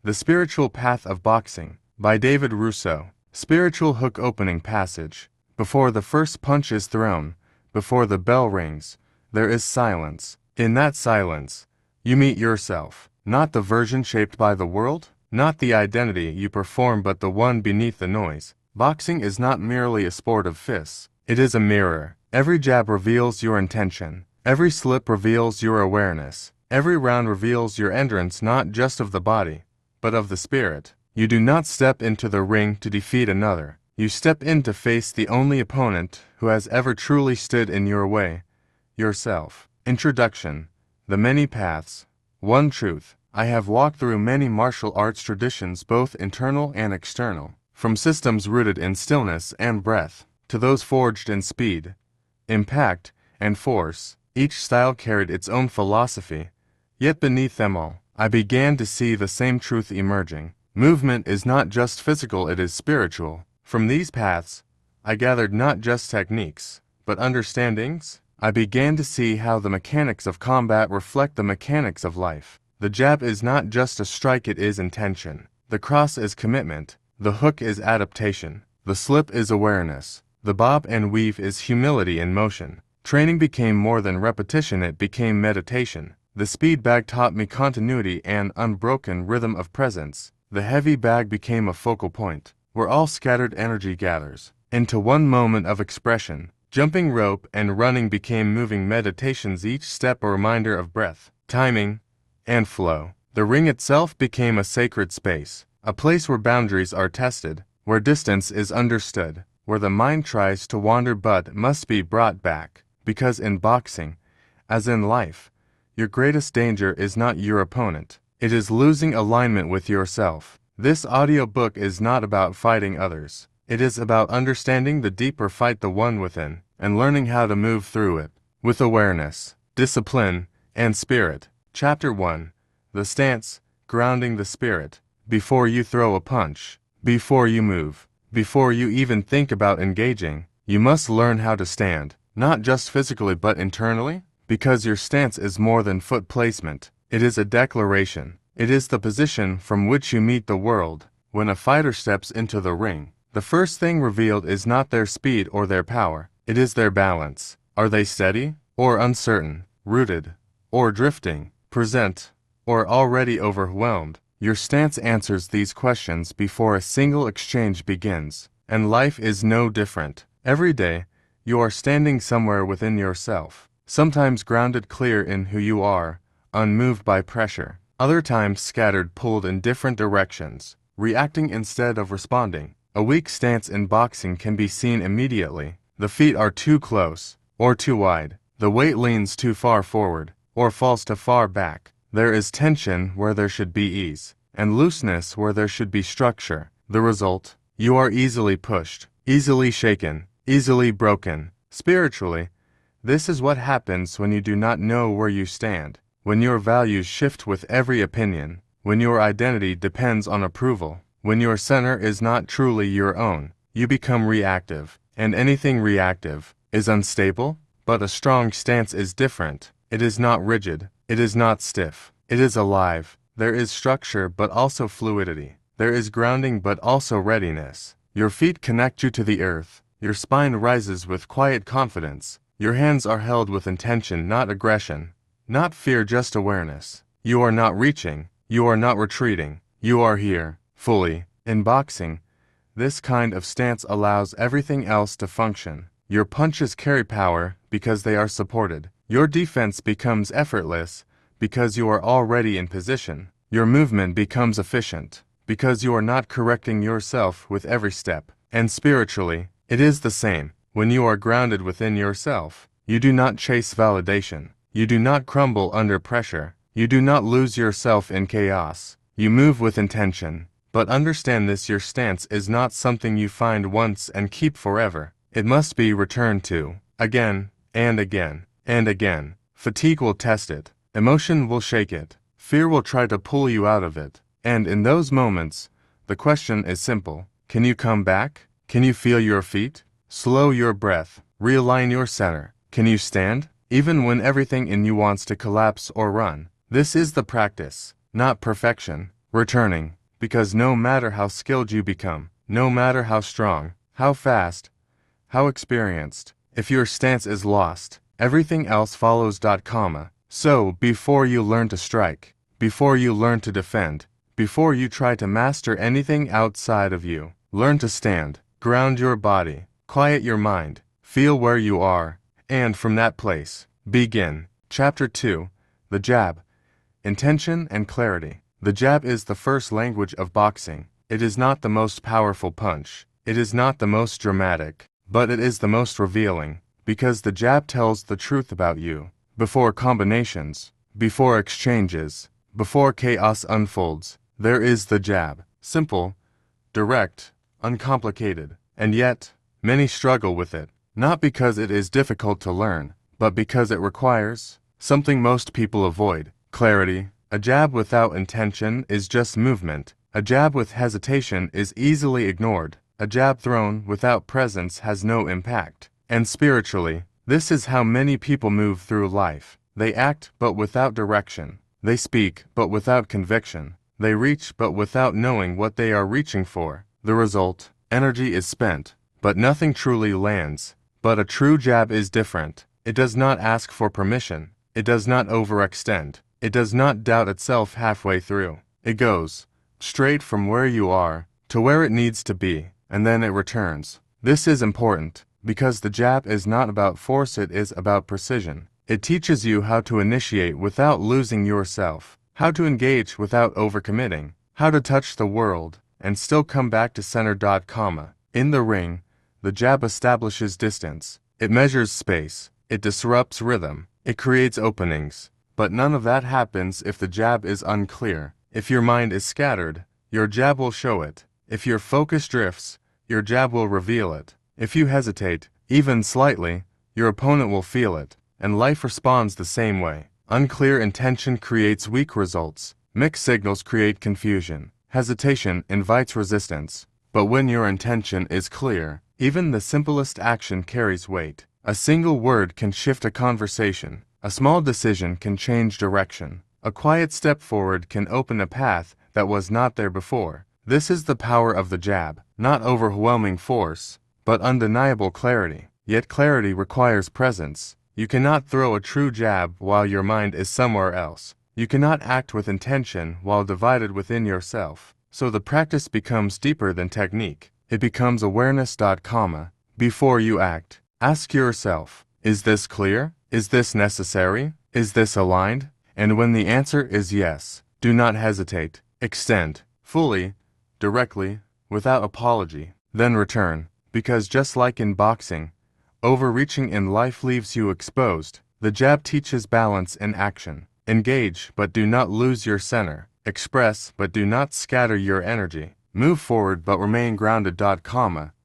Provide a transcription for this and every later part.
The Spiritual Path of Boxing, by David Rousseau. Spiritual hook opening passage. Before the first punch is thrown, before the bell rings, there is silence. In that silence, you meet yourself. Not the version shaped by the world, not the identity you perform, but the one beneath the noise. Boxing is not merely a sport of fists. It is a mirror. Every jab reveals your intention. Every slip reveals your awareness. Every round reveals your entrance not just of the body, but of the spirit. You do not step into the ring to defeat another. You step in to face the only opponent who has ever truly stood in your way, yourself. Introduction. The Many Paths. One truth. I have walked through many martial arts traditions, both internal and external, from systems rooted in stillness and breath, to those forged in speed, impact, and force. Each style carried its own philosophy, yet beneath them all, I began to see the same truth emerging. Movement is not just physical, it is spiritual. From these paths, I gathered not just techniques, but understandings. I began to see how the mechanics of combat reflect the mechanics of life. The jab is not just a strike, it is intention. The cross is commitment. The hook is adaptation. The slip is awareness. The bob and weave is humility in motion. Training became more than repetition, it became meditation. The speed bag taught me continuity and unbroken rhythm of presence. The heavy bag became a focal point, where all scattered energy gathers into one moment of expression. Jumping rope and running became moving meditations, each step a reminder of breath, timing, and flow. The ring itself became a sacred space, a place where boundaries are tested, where distance is understood, where the mind tries to wander but must be brought back. Because in boxing, as in life, your greatest danger is not your opponent. It is losing alignment with yourself. This audiobook is not about fighting others. It is about understanding the deeper fight, the one within, and learning how to move through it with awareness, discipline, and spirit. Chapter 1. The Stance, Grounding the Spirit. Before you throw a punch, before you move, before you even think about engaging, you must learn how to stand, not just physically but internally, because your stance is more than foot placement. It is a declaration. It is the position from which you meet the world. When a fighter steps into the ring, the first thing revealed is not their speed or their power. It is their balance. Are they steady or uncertain, rooted or drifting, present or already overwhelmed? Your stance answers these questions before a single exchange begins. And life is no different. Every day, you are standing somewhere within yourself, sometimes grounded clear in who you are, unmoved by pressure, other times scattered, pulled in different directions, reacting instead of responding. A weak stance in boxing can be seen immediately. The feet are too close, or too wide. The weight leans too far forward, or falls too far back. There is tension where there should be ease, and looseness where there should be structure. The result? You are easily pushed, easily shaken, easily broken. Spiritually, this is what happens when you do not know where you stand. When your values shift with every opinion, when your identity depends on approval, when your center is not truly your own, you become reactive, and anything reactive is unstable. But a strong stance is different. It is not rigid, it is not stiff, it is alive. There is structure but also fluidity. There is grounding but also readiness. Your feet connect you to the earth. Your spine rises with quiet confidence. Your hands are held with intention, not aggression. Not fear, just awareness. You are not reaching. You are not retreating. You are here, fully. In boxing, this kind of stance allows everything else to function. Your punches carry power because they are supported. Your defense becomes effortless because you are already in position. Your movement becomes efficient because you are not correcting yourself with every step. And spiritually, it is the same. When you are grounded within yourself, you do not chase validation. You do not crumble under pressure. You do not lose yourself in chaos. You move with intention. But understand this: your stance is not something you find once and keep forever. It must be returned to, again, and again, and again. Fatigue will test it. Emotion will shake it. Fear will try to pull you out of it. And in those moments, the question is simple. Can you come back? Can you feel your feet? Slow your breath. Realign your center. Can you stand, even when everything in you wants to collapse or run? This is the practice, not perfection. returning, because no matter how skilled you become, no matter how strong, how fast, how experienced, if your stance is lost, everything else follows. So, before you learn to strike, before you learn to defend, before you try to master anything outside of you, learn to stand, ground your body, quiet your mind, feel where you are, and from that place, begin. Chapter 2. The Jab. Intention and Clarity. The jab is the first language of boxing. It is not the most powerful punch. It is not the most dramatic, but it is the most revealing, because the jab tells the truth about you. Before combinations, before exchanges, before chaos unfolds, there is the jab. Simple, direct, uncomplicated, and yet, many struggle with it, not because it is difficult to learn, but because it requires something most people avoid: clarity. A jab without intention is just movement. A jab with hesitation is easily ignored. A jab thrown without presence has no impact. And spiritually, this is how many people move through life. They act but without direction. They speak but without conviction. They reach but without knowing what they are reaching for. The result: energy is spent, but nothing truly lands. But a true jab is different. It does not ask for permission. It does not overextend. It does not doubt itself halfway through. It goes straight from where you are to where it needs to be, and then it returns. This is important, because the jab is not about force, it is about precision. It teaches you how to initiate without losing yourself, how to engage without overcommitting, how to touch the world and still come back to center. In the ring, the jab establishes distance. It measures space. It disrupts rhythm. It creates openings. But none of that happens if the jab is unclear. If your mind is scattered, your jab will show it. If your focus drifts, your jab will reveal it. If you hesitate, even slightly, your opponent will feel it. And life responds the same way. Unclear intention creates weak results. Mixed signals create confusion. Hesitation invites resistance. But when your intention is clear, even the simplest action carries weight. A single word can shift a conversation. A small decision can change direction. A quiet step forward can open a path that was not there before. This is the power of the jab, not overwhelming force, but undeniable clarity. Yet clarity requires presence. You cannot throw a true jab while your mind is somewhere else. You cannot act with intention while divided within yourself. So the practice becomes deeper than technique. It becomes awareness. Before you act, ask yourself, is this clear? Is this necessary? Is this aligned? And when the answer is yes, do not hesitate. Extend, fully, directly, without apology. Then return, because just like in boxing, overreaching in life leaves you exposed. The jab teaches balance in action. Engage, but do not lose your center. Express, but do not scatter your energy. Move forward, but remain grounded.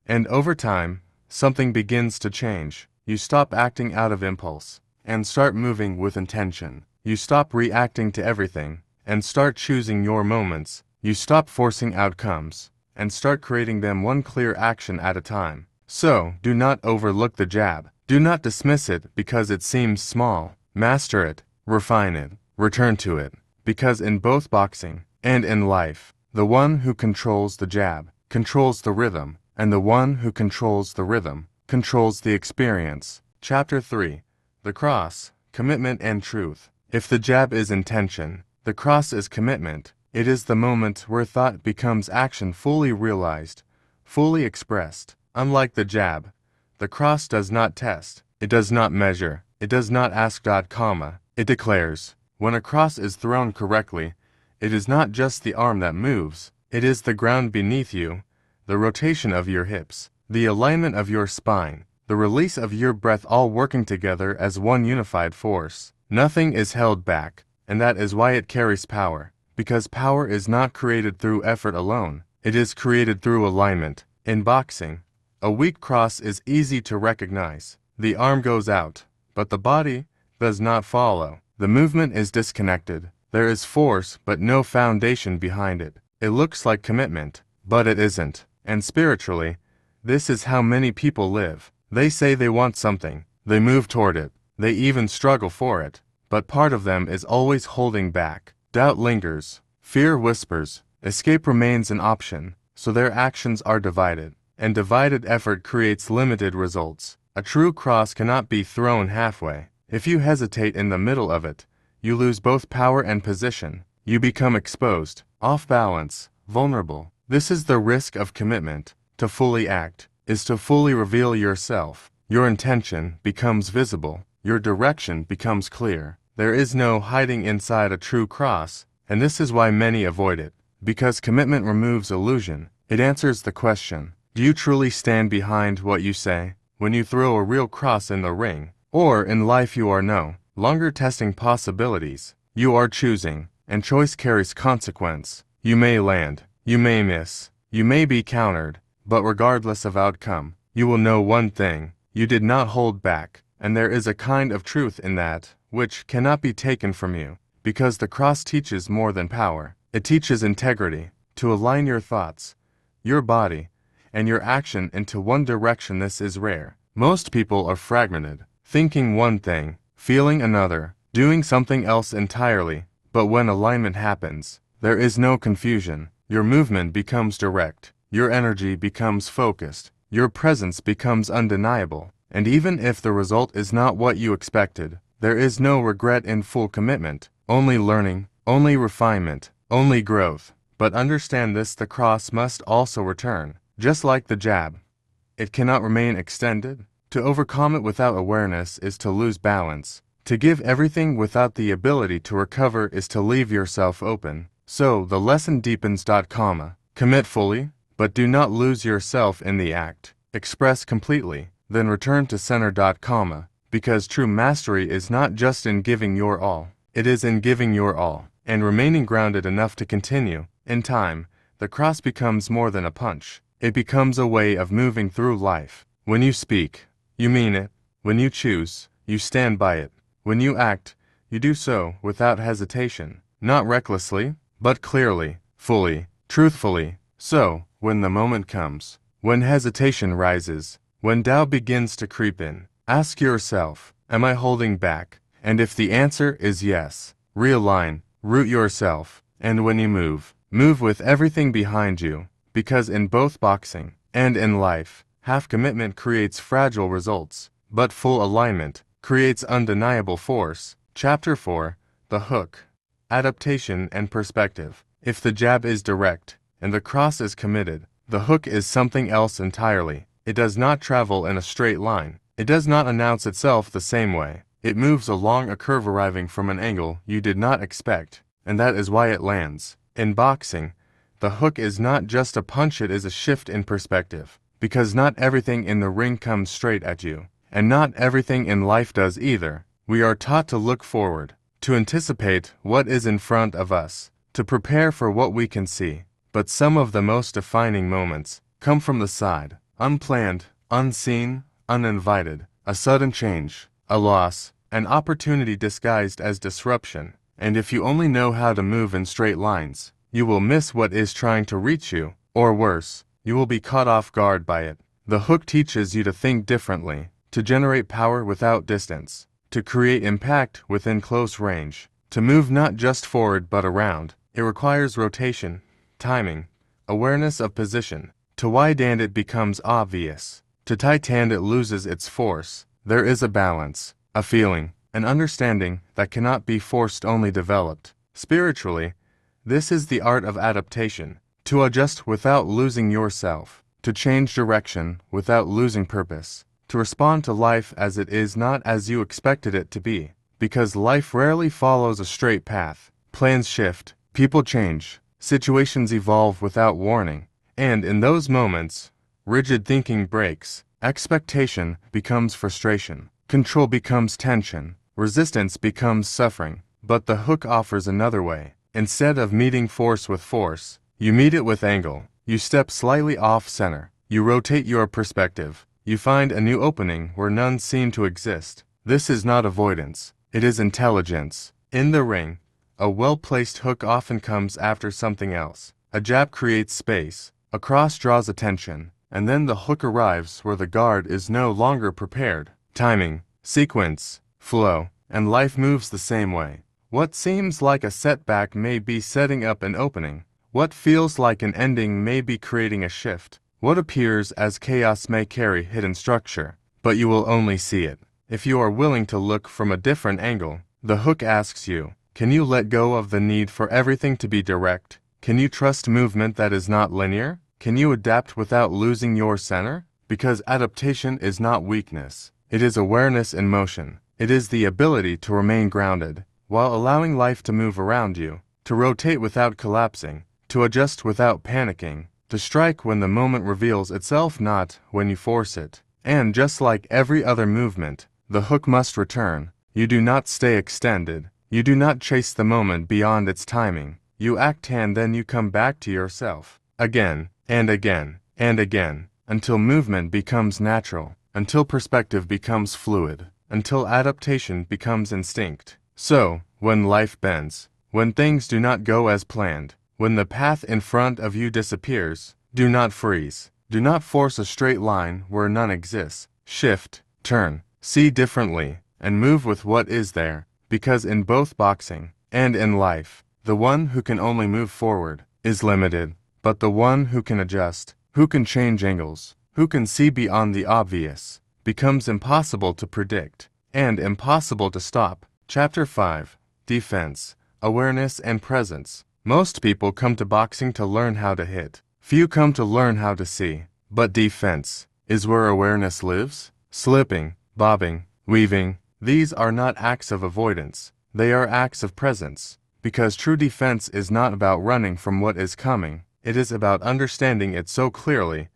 And over time, something begins to change. You stop acting out of impulse and start moving with intention. You stop reacting to everything and start choosing your moments. You stop forcing outcomes and start creating them one clear action at a time. So, do not overlook the jab. Do not dismiss it because it seems small. Master it, refine it, return to it. Because in both boxing and in life, the one who controls the jab controls the rhythm, and the one who controls the rhythm controls the experience. Chapter 3. The Cross, Commitment and Truth. If the jab is intention, the cross is commitment. It is the moment where thought becomes action, fully realized, fully expressed. Unlike the jab, the cross does not test. It does not measure. It does not ask. It declares. When a cross is thrown correctly, it is not just the arm that moves. It is the ground beneath you, the rotation of your hips, the alignment of your spine, the release of your breath, all working together as one unified force. Nothing is held back, and that is why it carries power, because power is not created through effort alone. It is created through alignment. In boxing, a weak cross is easy to recognize. The arm goes out, but the body does not follow. The movement is disconnected. There is force, but no foundation behind it. It looks like commitment, but it isn't. And spiritually, this is how many people live. They say they want something. They move toward it. They even struggle for it. But part of them is always holding back. Doubt lingers. Fear whispers, escape remains an option, so their actions are divided, and divided effort creates limited results. A true cross cannot be thrown halfway. If you hesitate in the middle of it, you lose both power and position. You become exposed, off balance, vulnerable. This is the risk of commitment. To fully act is to fully reveal yourself. Your intention becomes visible. Your direction becomes clear. There is no hiding inside a true cross, and this is why many avoid it. Because commitment removes illusion. It answers the question, do you truly stand behind what you say? When you throw a real cross in the ring, or in life, you are no longer testing possibilities. You are choosing, and choice carries consequence. You may land, you may miss, you may be countered, but regardless of outcome, you will know one thing: you did not hold back, and there is a kind of truth in that which cannot be taken from you, because the cross teaches more than power. It teaches integrity, to align your thoughts, your body, and your action into one direction. This is rare. Most people are fragmented, thinking one thing, feeling another, doing something else entirely. But when alignment happens, there is no confusion. Your movement becomes direct, your energy becomes focused, your presence becomes undeniable, and even if the result is not what you expected, there is no regret in full commitment, only learning, only refinement, only growth. But understand this: the cross must also return. Just like the jab, it cannot remain extended. To overcome it without awareness is to lose balance. To give everything without the ability to recover is to leave yourself open. So the lesson deepens. Commit fully, but do not lose yourself in the act. Express completely, then return to center. Because true mastery is not just in giving your all, it is in giving your all, and remaining grounded enough to continue. In time, the cross becomes more than a punch. It becomes a way of moving through life. When you speak, you mean it. When you choose, you stand by it. When you act, you do so without hesitation, not recklessly, but clearly, fully, truthfully. So, when the moment comes, when hesitation rises, when doubt begins to creep in, ask yourself, am I holding back? And if the answer is yes, realign, root yourself, and when you move, move with everything behind you. Because in both boxing and in life, half commitment creates fragile results, but full alignment creates undeniable force. Chapter 4: The Hook. Adaptation and Perspective. If the jab is direct, and the cross is committed, the hook is something else entirely. It does not travel in a straight line. It does not announce itself the same way. It moves along a curve, arriving from an angle you did not expect, and that is why it lands. In boxing, the hook is not just a punch, it is a shift in perspective. Because not everything in the ring comes straight at you, and not everything in life does either. We are taught to look forward, to anticipate what is in front of us, to prepare for what we can see. But some of the most defining moments come from the side, unplanned, unseen, uninvited. A sudden change, a loss, an opportunity disguised as disruption. And if you only know how to move in straight lines, you will miss what is trying to reach you, or worse, you will be caught off guard by it. The hook teaches you to think differently, to generate power without distance, to create impact within close range, to move not just forward but around. It requires rotation, timing, awareness of position. To wide hand it becomes obvious. To tight hand it loses its force. There is a balance, a feeling, an understanding that cannot be forced, only developed. Spiritually, this is the art of adaptation. To adjust without losing yourself. To change direction without losing purpose. To respond to life as it is, not as you expected it to be. Because life rarely follows a straight path. Plans shift, people change, situations evolve without warning. And in those moments, rigid thinking breaks. Expectation becomes frustration. Control becomes tension. Resistance becomes suffering. But the hook offers another way. Instead of meeting force with force, you meet it with angle. You step slightly off center. You rotate your perspective. You find a new opening where none seem to exist. This is not avoidance. It is intelligence. In the ring, a well-placed hook often comes after something else. A jab creates space. A cross draws attention. And then the hook arrives where the guard is no longer prepared. Timing, sequence, flow, and life moves the same way. What seems like a setback may be setting up an opening. What feels like an ending may be creating a shift. What appears as chaos may carry hidden structure, but you will only see it if you are willing to look from a different angle. The hook asks you, can you let go of the need for everything to be direct? Can you trust movement that is not linear? Can you adapt without losing your center? Because adaptation is not weakness. It is awareness in motion. It is the ability to remain grounded, while allowing life to move around you, to rotate without collapsing, to adjust without panicking, to strike when the moment reveals itself, not when you force it. And just like every other movement, the hook must return. You do not stay extended. You do not chase the moment beyond its timing. You act and then you come back to yourself. Again, and again, and again, until movement becomes natural, until perspective becomes fluid, until adaptation becomes instinct. So, when life bends, when things do not go as planned, when the path in front of you disappears, do not freeze. Do not force a straight line where none exists. Shift, turn, see differently, and move with what is there, because in both boxing and in life, the one who can only move forward is limited, but the one who can adjust, who can change angles, who can see beyond the obvious, becomes impossible to predict and impossible to stop. Chapter 5. Defense, Awareness and Presence. Most people come to boxing to learn how to hit. Few come to learn how to see. But defense is where awareness lives. Slipping, bobbing, weaving, these are not acts of avoidance. They are acts of presence. Because true defense is not about running from what is coming. It is about understanding it so clearly,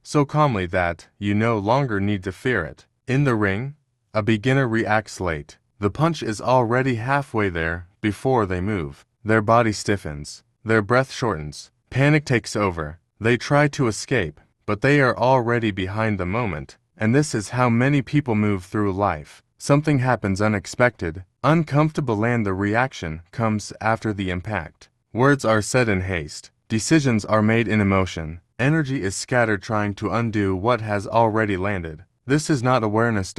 so calmly that you no longer need to fear it. In the ring, a beginner reacts late. The punch is already halfway there before they move. Their body stiffens. Their breath shortens. Panic takes over. They try to escape, but they are already behind the moment. And this is how many people move through life. Something happens unexpected, uncomfortable, and the reaction comes after the impact. Words are said in haste. Decisions are made in emotion. Energy is scattered trying to undo what has already landed. This is not awareness.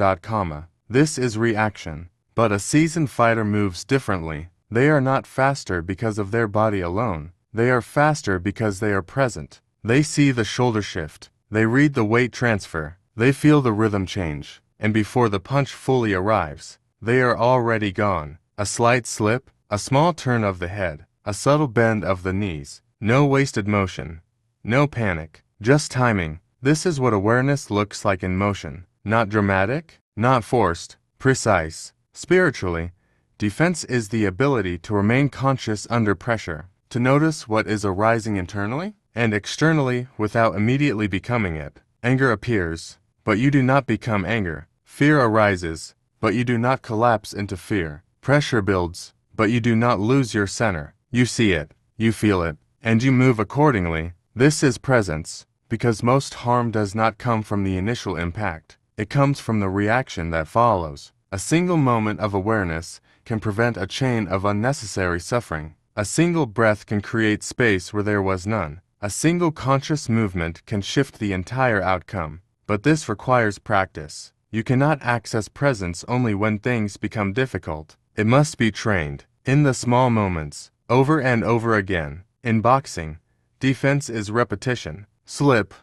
This is reaction. But a seasoned fighter moves differently. They are not faster because of their body alone. They are faster because they are present. They see the shoulder shift. They read the weight transfer. They feel the rhythm change. And before the punch fully arrives, they are already gone. A slight slip, a small turn of the head, a subtle bend of the knees. No wasted motion. No panic. Just timing. This is what awareness looks like in motion. Not dramatic, not forced, precise. Spiritually, defense is the ability to remain conscious under pressure, to notice what is arising internally and externally without immediately becoming it. Anger appears, but you do not become anger. Fear arises, but you do not collapse into fear. Pressure builds, but you do not lose your center. You see it, you feel it, and you move accordingly. This is presence, because most harm does not come from the initial impact. It comes from the reaction that follows. A single moment of awareness can prevent a chain of unnecessary suffering. A single breath can create space where there was none. A single conscious movement can shift the entire outcome. But this requires practice. You cannot access presence only when things become difficult. It must be trained, in the small moments, over and over again. In boxing, defense is repetition. Slip,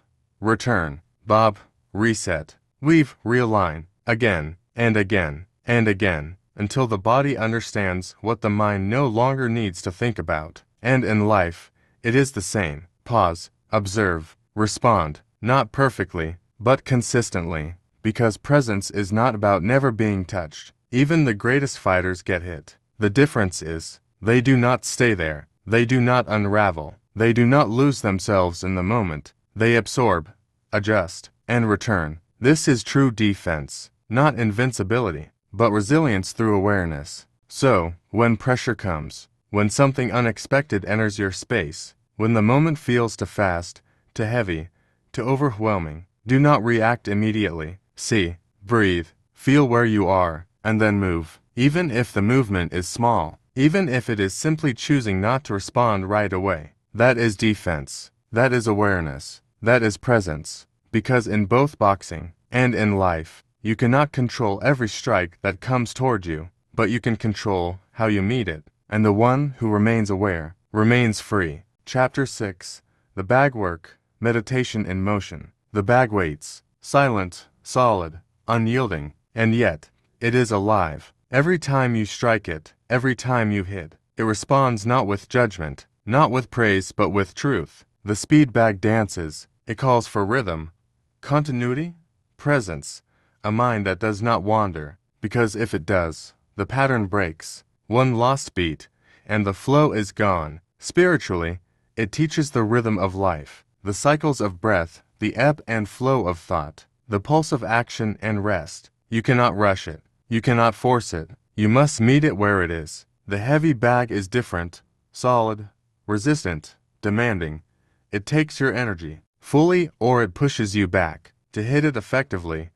return, bob, reset, weave, realign, again, and again, and again, until the body understands what the mind no longer needs to think about. And in life, it is the same. Pause, observe, respond, not perfectly, but consistently, because presence is not about never being touched. Even the greatest fighters get hit. The difference is, they do not stay there. They do not unravel. They do not lose themselves in the moment. They absorb, adjust, and return. This is true defense. Not invincibility, but resilience through awareness. So, when pressure comes, when something unexpected enters your space, when the moment feels too fast, too heavy, too overwhelming, do not react immediately. See, breathe, feel where you are, and then move. Even if the movement is small, even if it is simply choosing not to respond right away. That is defense. That is awareness. That is presence. Because in both boxing and in life, you cannot control every strike that comes toward you, but you can control how you meet it, and the one who remains aware remains free. Chapter 6. The Bag Work, Meditation in Motion. The bag waits, silent, solid, unyielding, and yet it is alive. Every time you strike it, every time you hit, it responds not with judgment, not with praise, but with truth. The speed bag dances. It calls for rhythm, continuity, presence, a mind that does not wander, because if it does, the pattern breaks. One lost beat, and the flow is gone. Spiritually, it teaches the rhythm of life, the cycles of breath, the ebb and flow of thought, the pulse of action and rest. You cannot rush it. You cannot force it. You must meet it where it is. The heavy bag is different, solid, resistant, demanding. It takes your energy fully or it pushes you back. To hit it effectively,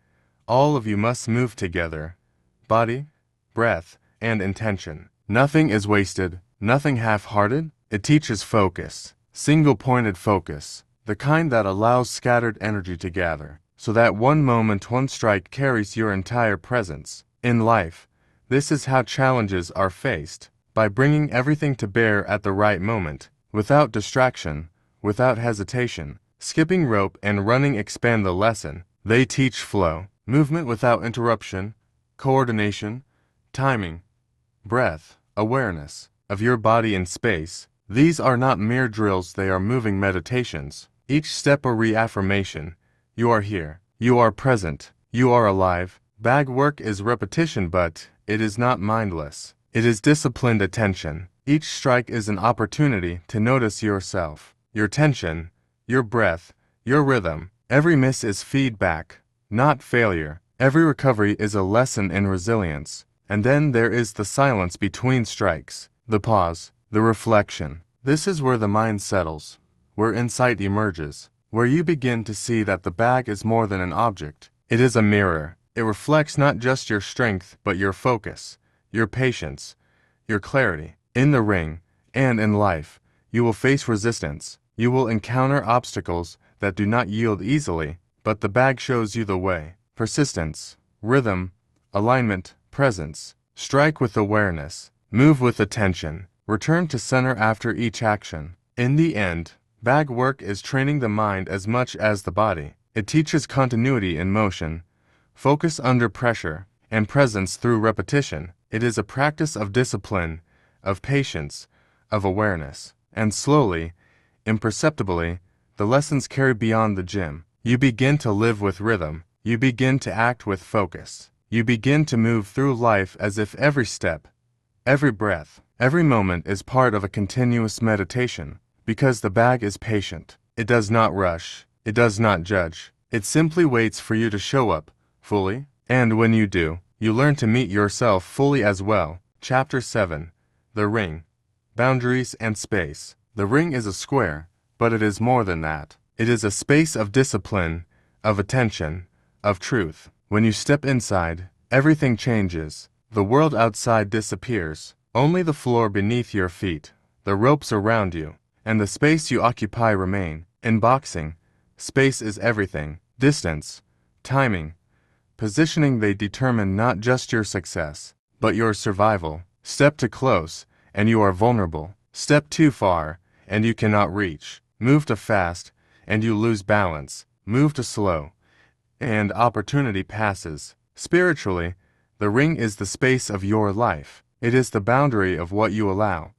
all of you must move together. Body, breath, and intention. Nothing is wasted, nothing half-hearted. It teaches focus, single-pointed focus, the kind that allows scattered energy to gather, so that one moment, one strike carries your entire presence. In life, this is how challenges are faced, by bringing everything to bear at the right moment, without distraction, without hesitation. Skipping rope and running expand the lesson. They teach flow, movement without interruption, coordination, timing, breath, awareness of your body in space. These are not mere drills, they are moving meditations. Each step a reaffirmation. You are here. You are present. You are alive. Bag work is repetition, but it is not mindless. It is disciplined attention. Each strike is an opportunity to notice yourself, your tension, your breath, your rhythm. Every miss is feedback, not failure. Every recovery is a lesson in resilience. And then there is the silence between strikes, the pause, the reflection. This is where the mind settles, where insight emerges, where you begin to see that the bag is more than an object. It is a mirror. It reflects not just your strength, but your focus, your patience, your clarity. In the ring, and in life, you will face resistance. You will encounter obstacles that do not yield easily, but the bag shows you the way. Persistence, rhythm, alignment, presence. Strike with awareness. Move with attention. Return to center after each action. In the end, bag work is training the mind as much as the body. It teaches continuity in motion, focus under pressure, and presence through repetition. It is a practice of discipline, of patience, of awareness. And slowly, imperceptibly, the lessons carry beyond the gym. You begin to live with rhythm. You begin to act with focus. You begin to move through life as if every step, every breath, every moment is part of a continuous meditation, because the bag is patient. It does not rush. It does not judge. It simply waits for you to show up fully, and when you do, you learn to meet yourself fully as well. Chapter 7. The Ring, Boundaries and Space. The ring is a square, but it is more than that. It is a space of discipline, of attention, of truth. When you step inside, everything changes. The world outside disappears. Only the floor beneath your feet, the ropes around you, and the space you occupy remain. In boxing, space is everything. Distance, timing, positioning, they determine not just your success, but your survival. Step too close, and you are vulnerable. Step too far, and you cannot reach. Move too fast, and you lose balance. Move too slow, and opportunity passes. Spiritually, the ring is the space of your life. It is the boundary of what you allow,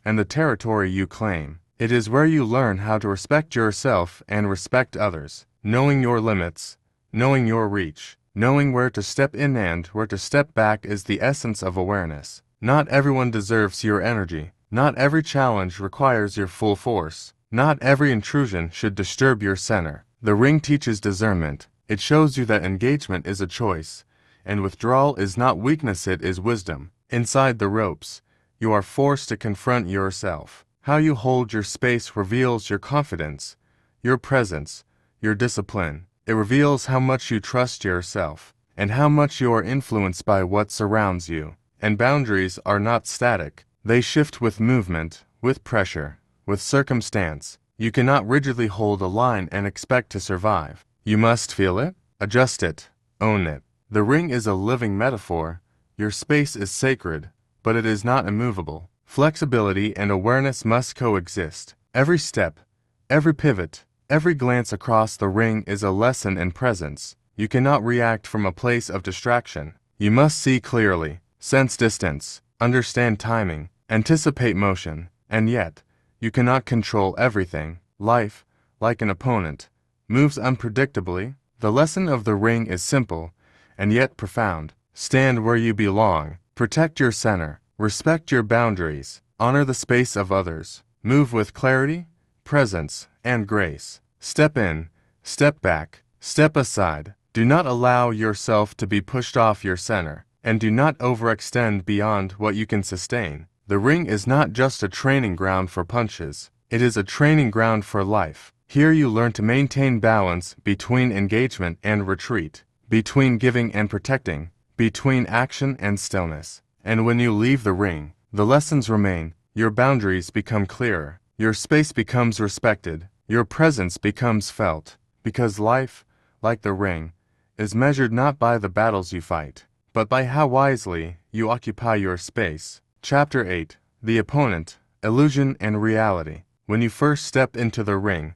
and the territory you claim. It is where you learn how to respect yourself and respect others, knowing your limits, knowing your reach, knowing where to step in and where to step back is the essence of awareness. Not everyone deserves your energy. Not every challenge requires your full force. Not every intrusion should disturb your center. The ring teaches discernment. It shows you that engagement is a choice, and withdrawal is not weakness, it is wisdom. Inside the ropes, you are forced to confront yourself. How you hold your space reveals your confidence, your presence, your discipline. It reveals how much you trust yourself, and how much you are influenced by what surrounds you. And boundaries are not static. They shift with movement, with pressure, with circumstance. You cannot rigidly hold a line and expect to survive. You must feel it, adjust it, own it. The ring is a living metaphor. Your space is sacred, but it is not immovable. Flexibility and awareness must coexist. Every step, every pivot, every glance across the ring is a lesson in presence. You cannot react from a place of distraction. You must see clearly, sense distance, understand timing, anticipate motion, and yet, you cannot control everything. Life, like an opponent, moves unpredictably. The lesson of the ring is simple, and yet profound. Stand where you belong, protect your center, respect your boundaries, honor the space of others, move with clarity, presence, and grace. Step in, step back, step aside. Do not allow yourself to be pushed off your center, and do not overextend beyond what you can sustain. The ring is not just a training ground for punches, it is a training ground for life. Here you learn to maintain balance between engagement and retreat, between giving and protecting, between action and stillness. And when you leave the ring, the lessons remain, your boundaries become clearer, your space becomes respected, your presence becomes felt, because life, like the ring, is measured not by the battles you fight, but by how wisely you occupy your space. Chapter 8. The Opponent, Illusion and Reality. When you first step into the ring,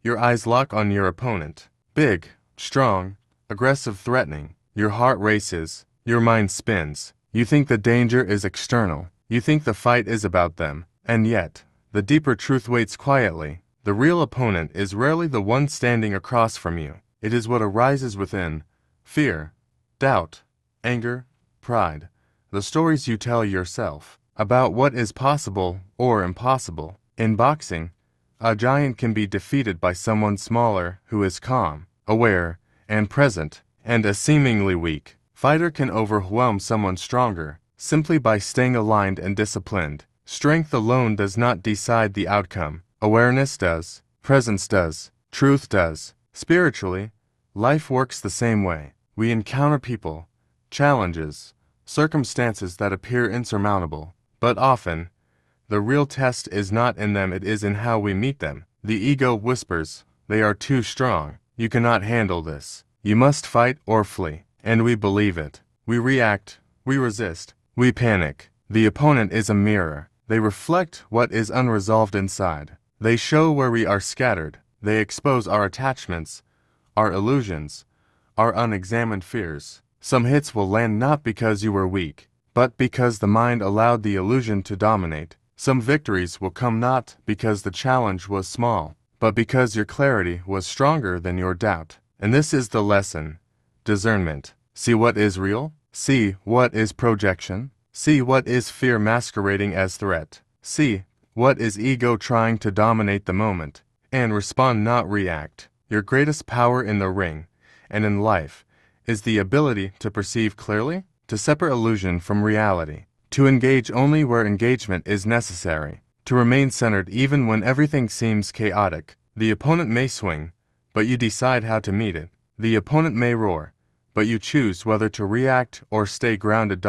your eyes lock on your opponent. Big, strong, aggressive, threatening. Your heart races, your mind spins. You think the danger is external. You think the fight is about them. And yet, the deeper truth waits quietly. The real opponent is rarely the one standing across from you. It is what arises within: fear, doubt, anger, pride. The stories you tell yourself about what is possible or impossible. In boxing, a giant can be defeated by someone smaller who is calm, aware, and present, and a seemingly weak fighter can overwhelm someone stronger simply by staying aligned and disciplined. Strength alone does not decide the outcome. Awareness does, presence does, truth does. Spiritually, life works the same way. We encounter people, challenges, circumstances that appear insurmountable, but often, the real test is not in them, it is in how we meet them. The ego whispers, "They are too strong. You cannot handle this. You must fight or flee." And we believe it. We react, we resist, we panic. The opponent is a mirror. They reflect what is unresolved inside. They show where we are scattered. They expose our attachments, our illusions, our unexamined fears. Some hits will land not because you were weak, but because the mind allowed the illusion to dominate. Some victories will come not because the challenge was small, but because your clarity was stronger than your doubt. And this is the lesson: discernment. See what is real. See what is projection. See what is fear masquerading as threat. See what is ego trying to dominate the moment. And respond, not react. Your greatest power in the ring and in life is the ability to perceive clearly, to separate illusion from reality, to engage only where engagement is necessary, to remain centered even when everything seems chaotic. The opponent may swing, but you decide how to meet it. The opponent may roar, but you choose whether to react or stay grounded.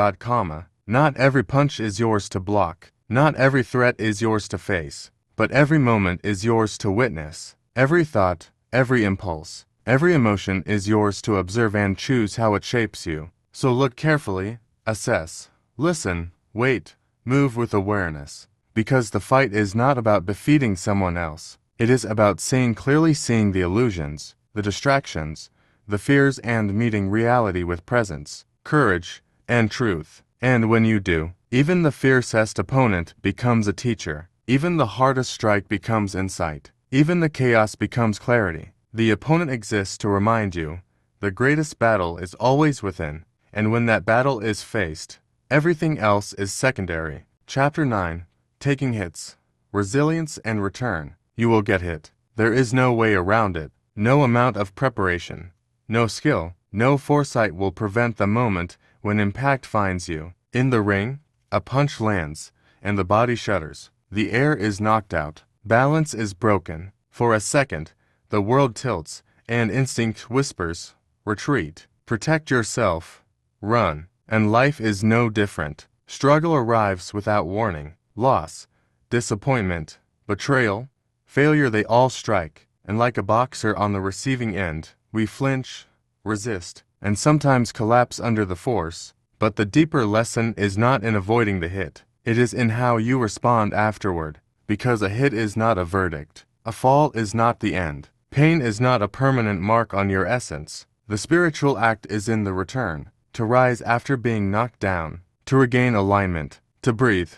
Not every punch is yours to block. Not every threat is yours to face, but every moment is yours to witness. Every thought, every impulse, every emotion is yours to observe and choose how it shapes you. So look carefully, assess, listen, wait, move with awareness. Because the fight is not about defeating someone else. It is about seeing clearly, seeing the illusions, the distractions, the fears, and meeting reality with presence, courage, and truth. And when you do, even the fiercest opponent becomes a teacher. Even the hardest strike becomes insight. Even the chaos becomes clarity. The opponent exists to remind you the greatest battle is always within, and when that battle is faced, everything else is secondary. Chapter 9. Taking hits. Resilience and return. You will get hit. There is no way around it. No amount of preparation, no skill, no foresight will prevent the moment when impact finds you. In the ring, a punch lands, and the body shudders. The air is knocked out. Balance is broken. For a second, the world tilts, and instinct whispers, retreat, protect yourself, run. And life is no different. Struggle arrives without warning. Loss, disappointment, betrayal, failure, they all strike. And like a boxer on the receiving end, we flinch, resist, and sometimes collapse under the force. But the deeper lesson is not in avoiding the hit. It is in how you respond afterward, because a hit is not a verdict. A fall is not the end. Pain is not a permanent mark on your essence. The spiritual act is in the return, to rise after being knocked down, to regain alignment, to breathe,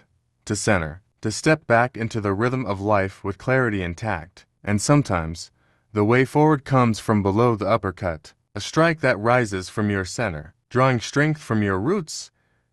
to center, to step back into the rhythm of life with clarity intact. And sometimes, the way forward comes from below the uppercut, a strike that rises from your center, drawing strength from your roots,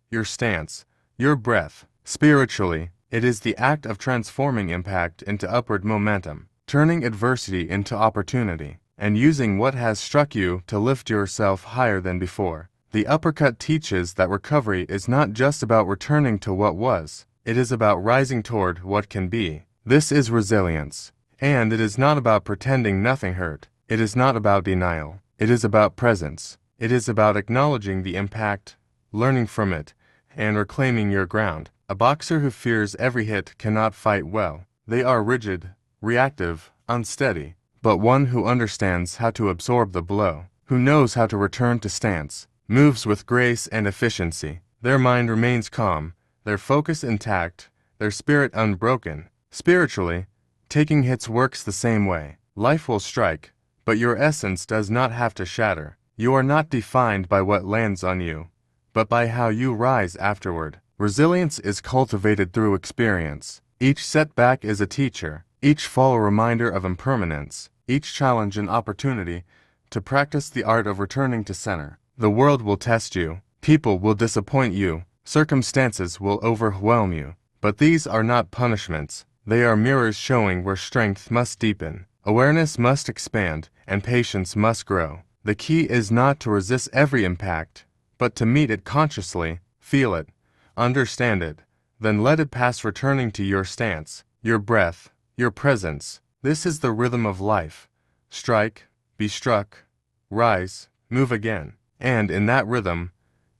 your stance, your breath. Spiritually, it is the act of transforming impact into upward momentum, turning adversity into opportunity, and using what has struck you to lift yourself higher than before. The uppercut teaches that recovery is not just about returning to what was, it is about rising toward what can be. This is resilience. And it is not about pretending nothing hurt. It is not about denial. It is about presence. It is about acknowledging the impact, learning from it, and reclaiming your ground. A boxer who fears every hit cannot fight well. They are rigid, reactive, unsteady. But one who understands how to absorb the blow, who knows how to return to stance, moves with grace and efficiency. Their mind remains calm, their focus intact, their spirit unbroken. Spiritually, taking hits works the same way. Life will strike, but your essence does not have to shatter. You are not defined by what lands on you, but by how you rise afterward. Resilience is cultivated through experience. Each setback is a teacher, each fall a reminder of impermanence, each challenge an opportunity to practice the art of returning to center. The world will test you, people will disappoint you, circumstances will overwhelm you, but these are not punishments. They are mirrors showing where strength must deepen, awareness must expand, and patience must grow. The key is not to resist every impact, but to meet it consciously, feel it, understand it, then let it pass, returning to your stance, your breath, your presence. This is the rhythm of life. Strike, be struck, rise, move again. And in that rhythm,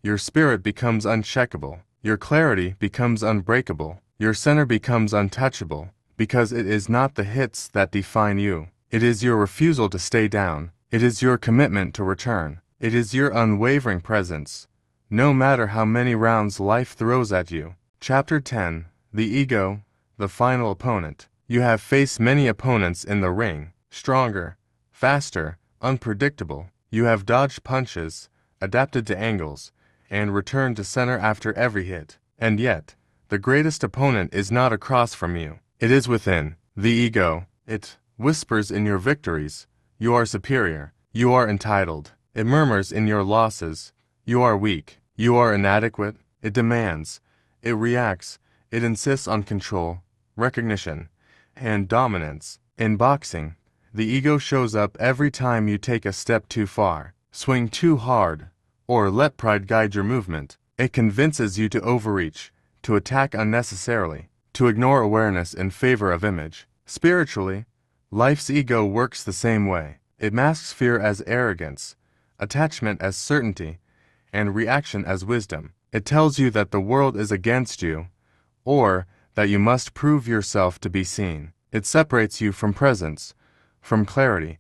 your spirit becomes uncheckable, your clarity becomes unbreakable. Your center becomes untouchable, because it is not the hits that define you. It is your refusal to stay down. It is your commitment to return. It is your unwavering presence, no matter how many rounds life throws at you. Chapter 10. The Ego, the Final Opponent. You have faced many opponents in the ring, stronger, faster, unpredictable. You have dodged punches, adapted to angles, and returned to center after every hit. And yet, the greatest opponent is not across from you. It is within. The ego. It whispers in your victories. You are superior. You are entitled. It murmurs in your losses. You are weak. You are inadequate. It demands. It reacts. It insists on control, recognition, and dominance. In boxing, the ego shows up every time you take a step too far, swing too hard, or let pride guide your movement. It convinces you to overreach, to attack unnecessarily, to ignore awareness in favor of image. Spiritually, life's ego works the same way. It masks fear as arrogance, attachment as certainty, and reaction as wisdom. It tells you that the world is against you, or that you must prove yourself to be seen. It separates you from presence, from clarity,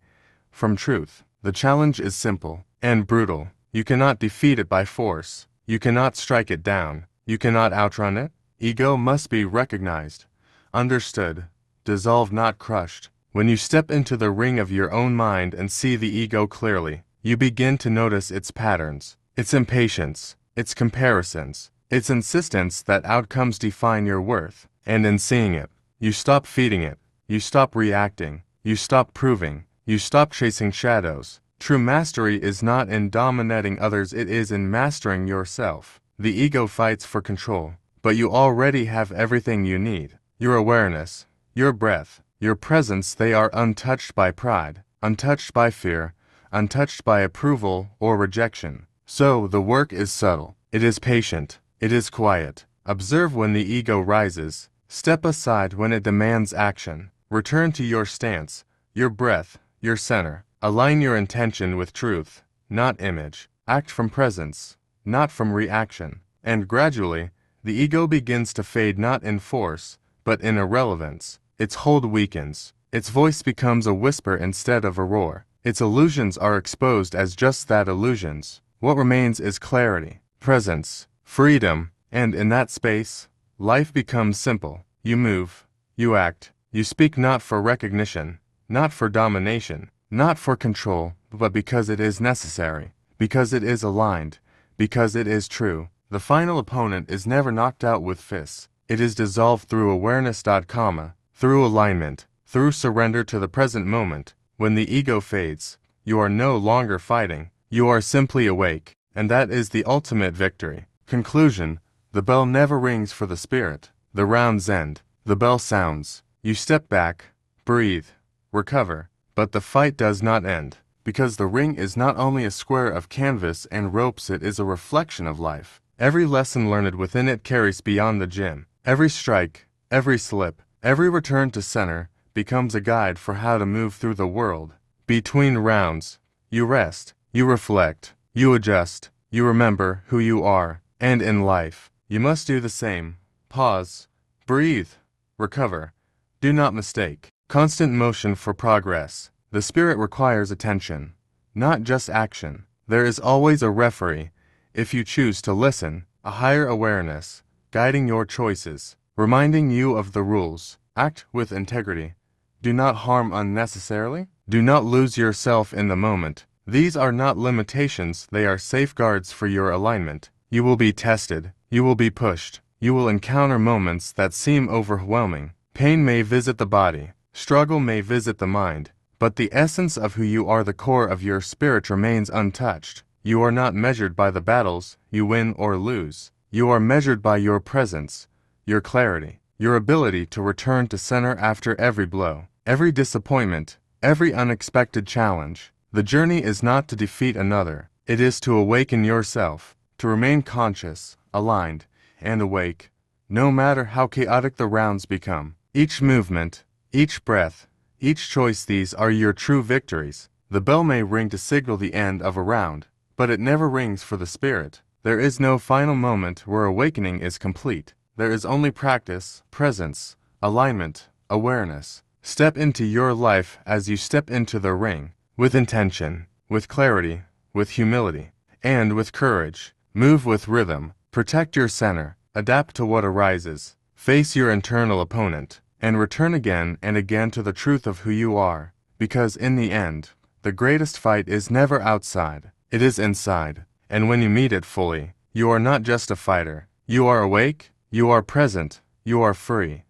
from truth. The challenge is simple and brutal. You cannot defeat it by force. You cannot strike it down. You cannot outrun it. Ego must be recognized, understood, dissolved, not crushed. When you step into the ring of your own mind and see the ego clearly, you begin to notice its patterns, its impatience, its comparisons, its insistence that outcomes define your worth. And in seeing it, you stop feeding it, you stop reacting, you stop proving, you stop chasing shadows. True mastery is not in dominating others, it is in mastering yourself. The ego fights for control, but you already have everything you need. Your awareness, your breath, your presence, they are untouched by pride, untouched by fear, untouched by approval or rejection. So the work is subtle, it is patient, it is quiet. Observe when the ego rises, step aside when it demands action. Return to your stance, your breath, your center. Align your intention with truth, not image. Act from presence, not from reaction. And gradually, the ego begins to fade, not in force, but in irrelevance. Its hold weakens. Its voice becomes a whisper instead of a roar. Its illusions are exposed as just that, illusions. What remains is clarity, presence, freedom, and in that space, life becomes simple. You move, you act, you speak not for recognition, not for domination, not for control, but because it is necessary, because it is aligned, because it is true. The final opponent is never knocked out with fists. It is dissolved through awareness. Through alignment, through surrender to the present moment. When the ego fades, you are no longer fighting, you are simply awake, and that is the ultimate victory. Conclusion: the bell never rings for the spirit. The rounds end, the bell sounds. You step back, breathe, recover, but the fight does not end, because the ring is not only a square of canvas and ropes, it is a reflection of life. Every lesson learned within it carries beyond the gym. Every strike, every slip, every return to center becomes a guide for how to move through the world. Between rounds, you rest, you reflect, you adjust, you remember who you are, and in life, you must do the same. Pause, breathe, recover. Do not mistake constant motion for progress. The spirit requires attention, not just action. There is always a referee, if you choose to listen, a higher awareness, guiding your choices, reminding you of the rules. Act with integrity. Do not harm unnecessarily. Do not lose yourself in the moment. These are not limitations, they are safeguards for your alignment. You will be tested. You will be pushed. You will encounter moments that seem overwhelming. Pain may visit the body. Struggle may visit the mind. But the essence of who you are, the core of your spirit, remains untouched. You are not measured by the battles you win or lose. You are measured by your presence, your clarity, your ability to return to center after every blow, every disappointment, every unexpected challenge. The journey is not to defeat another. It is to awaken yourself, to remain conscious, aligned, and awake, no matter how chaotic the rounds become. Each movement, each breath, each choice, these are your true victories. The bell may ring to signal the end of a round, but it never rings for the spirit. There is no final moment where awakening is complete. There is only practice, presence, alignment, awareness. Step into your life as you step into the ring, with intention, with clarity, with humility, and with courage. Move with rhythm, protect your center, adapt to what arises, face your internal opponent, and return again and again to the truth of who you are. Because in the end, the greatest fight is never outside, it is inside. And when you meet it fully, you are not just a fighter. You are awake, you are present, you are free.